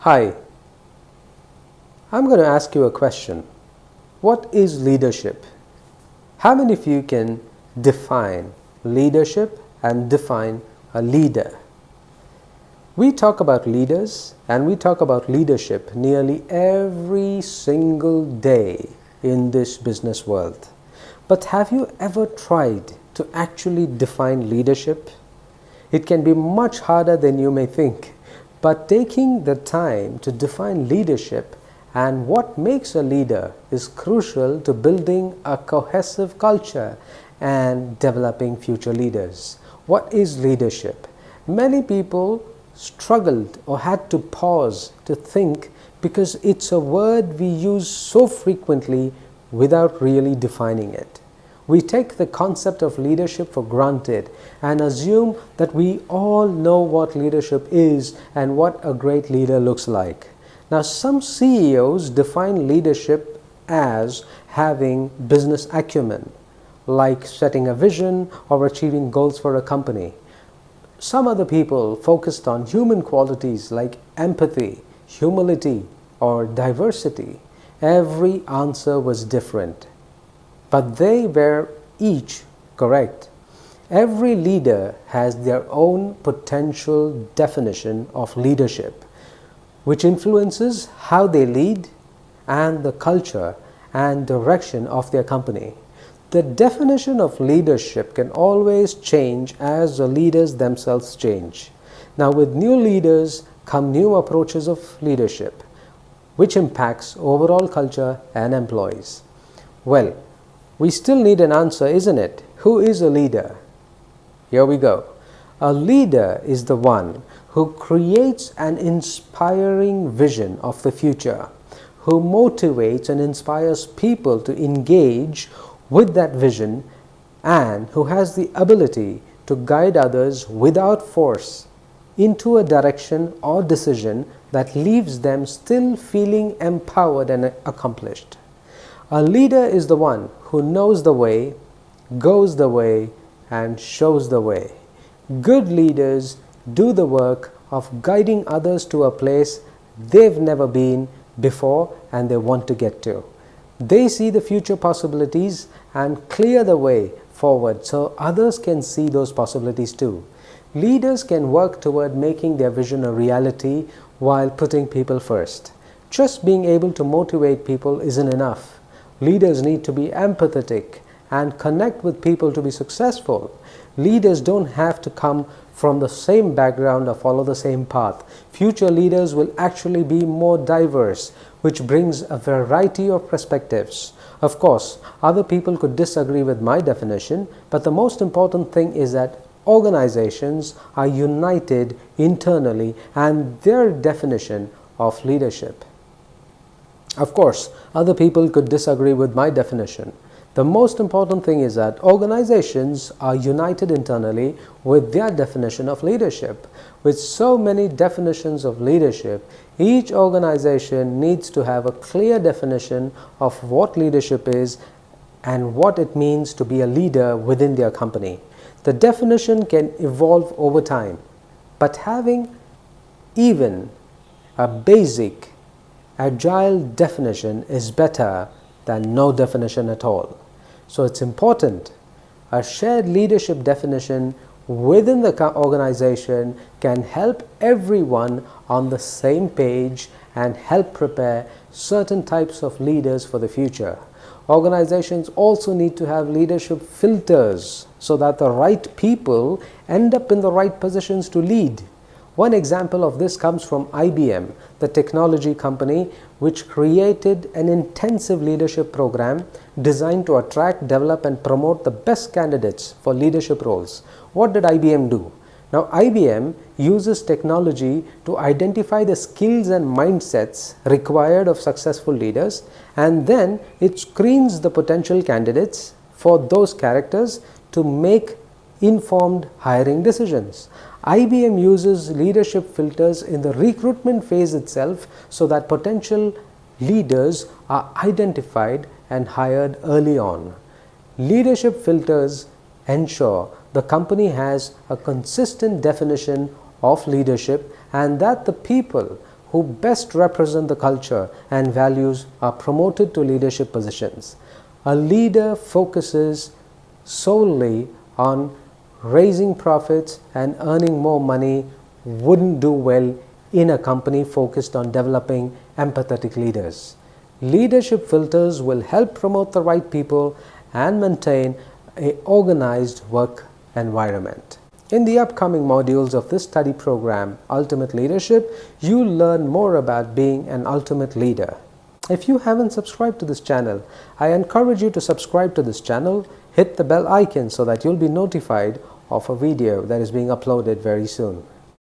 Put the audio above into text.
Hi, I'm going to ask you a question. What is leadership? How many of you can define leadership and define a leader? We talk about leaders and we talk about leadership nearly every single day in this business world. But have you ever tried to actually define leadership? It can be much harder than you may think, but taking the time to define leadership and what makes a leader is crucial to building a cohesive culture and developing future leaders. What is leadership? Many people struggled or had to pause to think because it's a word we use so frequently without really defining it. We take the concept of leadership for granted and assume that we all know what leadership is and what a great leader looks like. Now, some CEOs define leadership as having business acumen, like setting a vision or achieving goals for a company. Some other people focused on human qualities like empathy, humility, or diversity. Every answer was different, but they were each correct. Every leader has their own potential definition of leadership, which influences how they lead and the culture and direction of their company. The definition of leadership can always change as the leaders themselves change. Now, with new leaders come new approaches of leadership, which impacts overall culture and employees. Well, we still need an answer, isn't it? Who is a leader? Here we go. A leader is the one who creates an inspiring vision of the future, who motivates and inspires people to engage with that vision, and who has the ability to guide others without force into a direction or decision that leaves them still feeling empowered and accomplished. A leader is the one who knows the way, goes the way, and shows the way. Good leaders do the work of guiding others to a place they've never been before and they want to get to. They see the future possibilities and clear the way forward so others can see those possibilities too. Leaders can work toward making their vision a reality while putting people first. Just being able to motivate people isn't enough. Leaders need to be empathetic and connect with people to be successful. Leaders don't have to come from the same background or follow the same path. Future leaders will actually be more diverse, which brings a variety of perspectives. Of course, other people could disagree with my definition, but the most important thing is that organizations are united internally and their definition of leadership. Of course, other people could disagree with my definition. The most important thing is that organizations are united internally with their definition of leadership. With so many definitions of leadership, each organization needs to have a clear definition of what leadership is and what it means to be a leader within their company. The definition can evolve over time, but having even a basic, agile definition is better than no definition at all. So it's important. A shared leadership definition within the organization can help everyone on the same page and help prepare certain types of leaders for the future. Organizations also need to have leadership filters so that the right people end up in the right positions to lead. One example of this comes from IBM, the technology company, which created an intensive leadership program designed to attract, develop, and promote the best candidates for leadership roles. What did IBM do? Now, IBM uses technology to identify the skills and mindsets required of successful leaders, and then it screens the potential candidates for those characters to make informed hiring decisions. IBM uses leadership filters in the recruitment phase itself so that potential leaders are identified and hired early on. Leadership filters ensure the company has a consistent definition of leadership and that the people who best represent the culture and values are promoted to leadership positions. A leader focuses solely on raising profits and earning more money wouldn't do well in a company focused on developing empathetic leaders. Leadership filters will help promote the right people and maintain an organized work environment. In the upcoming modules of this study program, Ultimate Leadership, you'll learn more about being an ultimate leader. If you haven't subscribed to this channel, I encourage you to subscribe to this channel, hit the bell icon so that you'll be notified of a video that is being uploaded very soon.